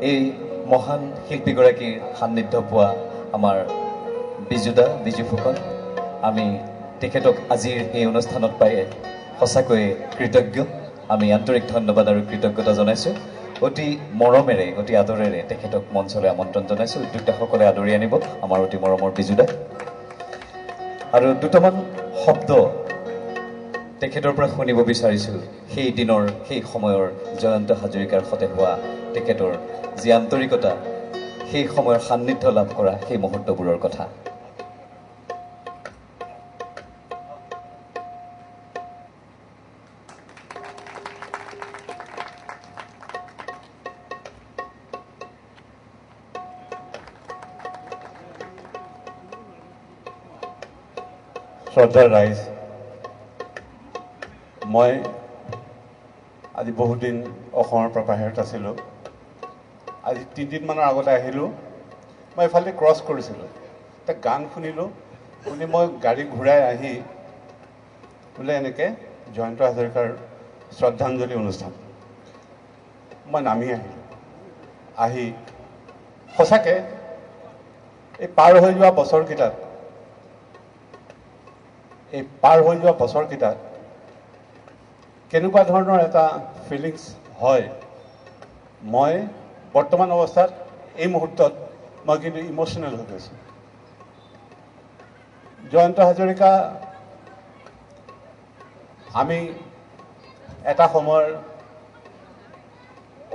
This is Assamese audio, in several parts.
এই মহান শিল্পীগৰাকীৰ সান্নিধ্য পোৱা আমাৰ বিজু ফুকন, আমি তেখেতক আজিৰ এই অনুষ্ঠানত পাই সঁচাকৈ কৃতজ্ঞ। আমি আন্তৰিক ধন্যবাদ আৰু কৃতজ্ঞতা জনাইছোঁ। অতি মৰমেৰে অতি আদৰেৰে তেখেতক মঞ্চলৈ আমন্ত্ৰণ জনাইছোঁ। উদ্যোক্তাসকলে আদৰি আনিব আমাৰ অতি মৰমৰ বিজুদাক। আৰু দুটামান শব্দ তেখেতৰ পৰা শুনিব বিচাৰিছোঁ সেই দিনৰ সেই সময়ৰ জয়ন্ত হাজৰিকাৰ সতে হোৱা তেখেতৰ যি আন্তৰিকতা, সেই সময়ৰ সান্নিধ্য লাভ কৰা সেই মুহূৰ্তবোৰৰ কথা। শ্ৰদ্ধাৰ ৰাইজ, মই আজি বহুদিন অসমৰ পৰা বাহিৰত আছিলোঁ। আজি 3 দিনমানৰ আগতে আহিলোঁ। মই এইফালে ক্ৰছ কৰিছিলোঁ, এটা গান শুনিলোঁ। শুনি মই গাড়ী ঘূৰাই আহি বোলে এনেকৈ জয়ন্ত হাজৰিকাৰ শ্ৰদ্ধাঞ্জলি অনুষ্ঠান, মই নামি আহিলোঁ। আহি সঁচাকৈ এই পাৰ হৈ যোৱা বছৰকেইটাত কেনেকুৱা ধৰণৰ এটা ফিলিংছ হয়, মই বৰ্তমান অৱস্থাত এই মুহূৰ্তত মই কিন্তু ইম'চনেল হৈ গৈছোঁ। জয়ন্ত হাজৰিকা আমি এটা সময়ৰ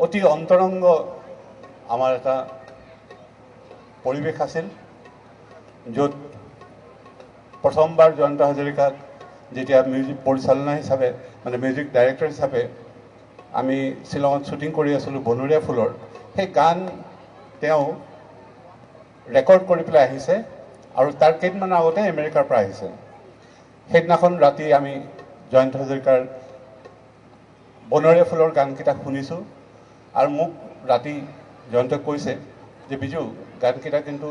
অতি অন্তৰংগ আমাৰ এটা পৰিৱেশ আছিল, য'ত প্ৰথমবাৰ জয়ন্ত হাজৰিকাক যেতিয়া মিউজিক পৰিচালনা হিচাপে মানে মিউজিক ডাইৰেক্টৰ হিচাপে আমি শ্বিলঙত শ্বুটিং কৰি আছিলোঁ বনৰীয়া ফুলৰ, সেই গান তেওঁ ৰেকৰ্ড কৰি পেলাই আহিছে আৰু তাৰ কেইদিনমান আগতে আমেৰিকাৰ পৰা আহিছে। সেইদিনাখন ৰাতি আমি জয়ন্ত হাজৰিকাৰ বনৰীয়া ফুলৰ গানকেইটা শুনিছোঁ আৰু মোক ৰাতি জয়ন্তই কৈছে যে বিজু, গানকেইটা কিন্তু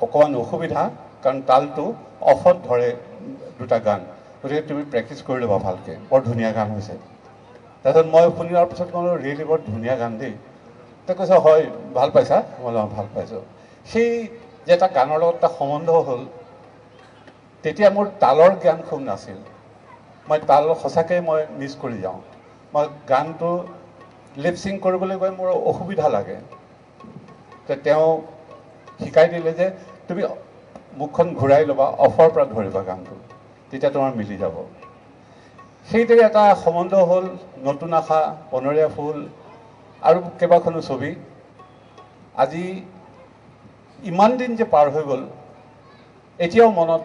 অকণমান অসুবিধা, কাৰণ তালটো অফত ধৰে দুটা গান, গতিকে তুমি প্ৰেক্টিছ কৰি ল'বা ভালকৈ, বৰ ধুনীয়া গান হৈছে। তাৰপিছত মই শুনি লোৱাৰ পিছত ক'লোঁ, ৰিয়েলি বৰ ধুনীয়া গান দেই। তেওঁ কৈছে, হয় ভাল পাইছা? মই ভাল পাইছোঁ। সেই যে এটা গানৰ লগত এটা সম্বন্ধ হ'ল, তেতিয়া মোৰ তালৰ জ্ঞান খুব নাছিল। মই তাল সঁচাকৈ মই মিছ কৰি যাওঁ। মই গানটো লিপচিং কৰিবলৈ গৈ মোৰ অসুবিধা লাগে। তেওঁ শিকাই দিলে যে তুমি মুখখন ঘূৰাই ল'বা, অফৰ পৰা ধৰিবা গানটো, তেতিয়া তোমাৰ মিলি যাব। সেইদৰে এটা সম্বন্ধ হ'ল নতুন আশা, বনৰীয়া ফুল আৰু কেইবাখনো ছবি। আজি ইমান দিন যে পাৰ হৈ গ'ল, এতিয়াও মনত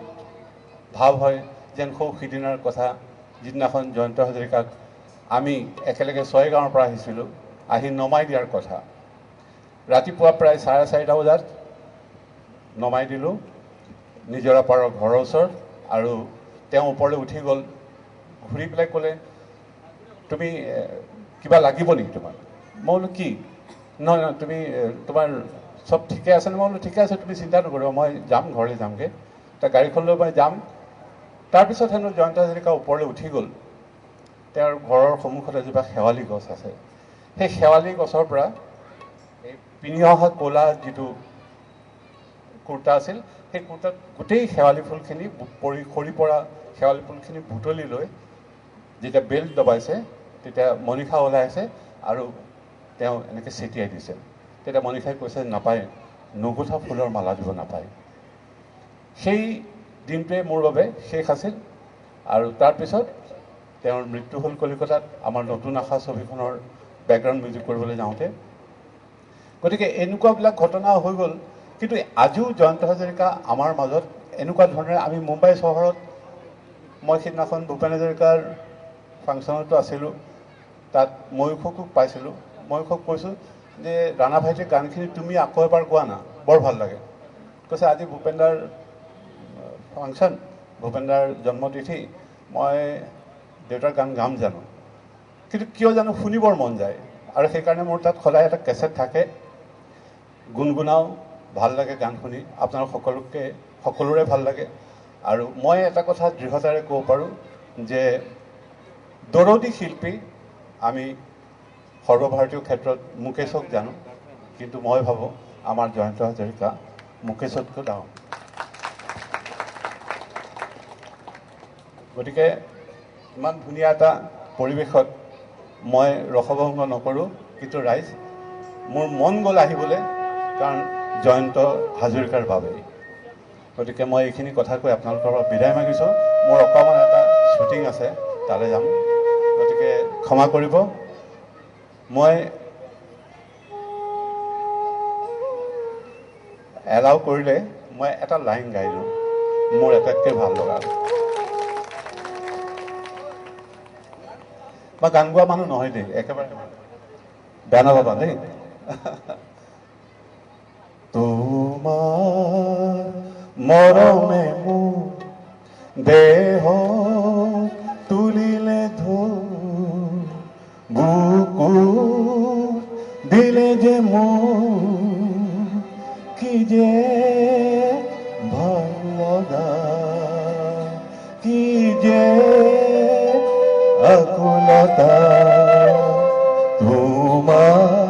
ভাৱ হয় যেন সিদিনাৰ কথা, যিদিনাখন জয়ন্ত হাজৰিকাক আমি একেলগে 6 গাঁৱৰ পৰা আহিছিলোঁ, আহি নমাই দিয়াৰ কথা। ৰাতিপুৱা প্ৰায় 4:30 বজাত নমাই দিলোঁ নিজৰা পাৰৰ ঘৰৰ ওচৰত, আৰু তেওঁ ওপৰলৈ উঠি গ'ল, ঘূৰি পেলাই ক'লে, তুমি কিবা লাগিব নেকি তোমাক? মই বোলো কি? নহয় তুমি তোমাৰ চব ঠিকে আছে নে? মই বোলো ঠিকে আছে, তুমি চিন্তা নকৰিবা, মই যাম, ঘৰলৈ যামগৈ, গাড়ীখনলৈ মই যাম। তাৰপিছত হেনো জয়ন্ত হাজৰিকা ওপৰলৈ উঠি গ'ল। তেওঁৰ ঘৰৰ সন্মুখত এজোপা শেৱালি গছ আছে। সেই শেৱালি গছৰ পৰা এই পিন্ধি অহা ক'লা যিটো কুৰ্তা আছিল, সেই কুৰ্তাত গোটেই শেৱালি ফুলখিনি সৰি পৰা শেৱালি ফুলখিনি বুটলি লৈ যেতিয়া বেল্ট দবাইছে, তেতিয়া মণিষা ওলাইছে আৰু তেওঁ এনেকৈ ছেটিয়াই দিছে। তেতিয়া মণিষাই কৈছে, নাপায়, নুগুঠা ফুলৰ মালা দিব নাপায়। সেই দিনটোৱে মোৰ বাবে শেষ আছিল। আৰু তাৰপিছত তেওঁৰ মৃত্যু হ'ল কলিকতাত, আমাৰ নতুন আশা ছবিখনৰ বেকগ্ৰাউণ্ড মিউজিক কৰিবলৈ যাওঁতে। গতিকে এনেকুৱাবিলাক ঘটনা হৈ গ'ল। কিন্তু আজিও জয়ন্ত হাজৰিকা আমাৰ মাজত এনেকুৱা ধৰণে, আমি মুম্বাই চহৰত, মই সিদিনাখন ভূপেন হাজৰিকাৰ ফাংচনতো আছিলোঁ, তাত ময়ূখকো পাইছিলোঁ। ময়ূখক কৈছোঁ যে ৰাণা ভাইটিৰ গানখিনি তুমি আকৌ এবাৰ গোৱা না, বৰ ভাল লাগে। কৈছে, আজি ভূপেনদাৰ ফাংচন, ভূপেনদাৰ জন্মতিথি, মই দেউতাৰ গান গাম জানো, কিন্তু কিয় জানো শুনিবৰ মন যায়, আৰু সেইকাৰণে মোৰ তাত সদায় এটা কেছেট থাকে, গুণগুণাও, ভাল লাগে গান শুনি, আপোনালোক সকলোৰে ভাল লাগে। আৰু মই এটা কথা দৃঢ়তাৰে ক'ব পাৰোঁ যে দৰদী শিল্পী আমি সৰ্বভাৰতীয় ক্ষেত্ৰত মুকেশক জানো, কিন্তু মই ভাবোঁ আমাৰ জয়ন্ত হাজৰিকা মুকেশতকৈ ডাঙৰ। গতিকে ইমান ধুনীয়া এটা পৰিৱেশত মই ৰসভংগ নকৰোঁ, কিন্তু ৰাইজ মোৰ মন গ'ল আহিবলৈ, কাৰণ জয়ন্ত হাজৰিকাৰ বাবেই। গতিকে মই এইখিনি কথা কৈ আপোনালোকৰ পৰা বিদায় মাগিছোঁ। মোৰ অকণমান এটা শ্বুটিং আছে, তালৈ যাম, গতিকে ক্ষমা কৰিব। মই এলাউ কৰিলে মই এটা লাইন গাই দিওঁ, মোৰ আটাইতকৈ ভাল লগা। মই গান গোৱা মানুহ নহয় দেই, একেবাৰে বেয়া নাপাবা দেই। তোমাৰ মৰমে মোৰ দেহ তুলিলে বুকু দিলে যে মোৰ কি যে ভাল লগা, কি যে আকুলতা, তোমাৰ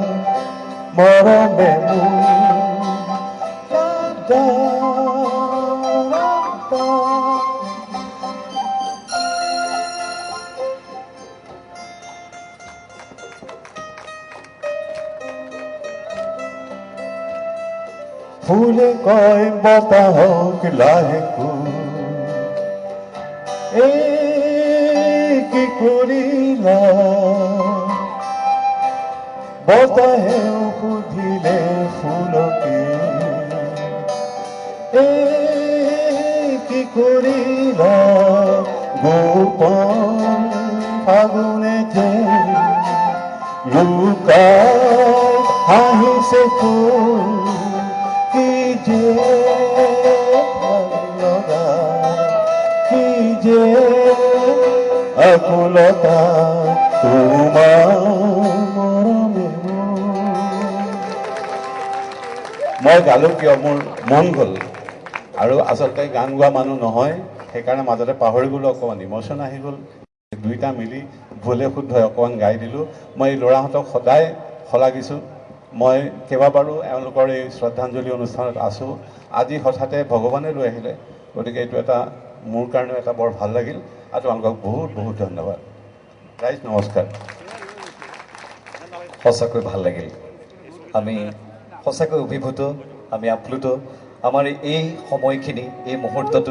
মৰমে মোৰ ফুলে কয় বতাহক লাহেকৈ, কি কৰিলা, বতাহেও সুধিলে ফুলকে, কি কৰিলা, গোপন ফাগুনে যে লুকাই হাঁহিছে ফুল, কি যে ভাল লগা, কি যে আকুলতা, তোমাৰ মৰমে মই গালোঁ কিয় মোৰ মন গ'ল। আৰু আচলতে গান গোৱা মানুহ নহয়, সেইকাৰণে মাজতে পাহৰি গ'লোঁ, অকণমান ইম'শ্যন আহি গ'ল। দুইটা মিলি ভুলে শুদ্ধই অকণমান গাই দিলোঁ। মই এই ল'ৰাহঁতক সদায় শলাগিছোঁ। মই কেইবাবাৰো এওঁলোকৰ এই শ্ৰদ্ধাঞ্জলি অনুষ্ঠানত আছোঁ। আজি হঠাতে ভগৱানে লৈ আহিলে, গতিকে এইটো এটা মোৰ কাৰণেও এটা বৰ ভাল লাগিল। আৰু আপোনালোকক বহুত বহুত ধন্যবাদ। ৰাইজ নমস্কাৰ। সঁচাকৈ ভাল লাগিল, আমি সঁচাকৈ অভিভূত, আমি আপ্লুত। আমাৰ এই সময়খিনি, এই মুহূৰ্তটো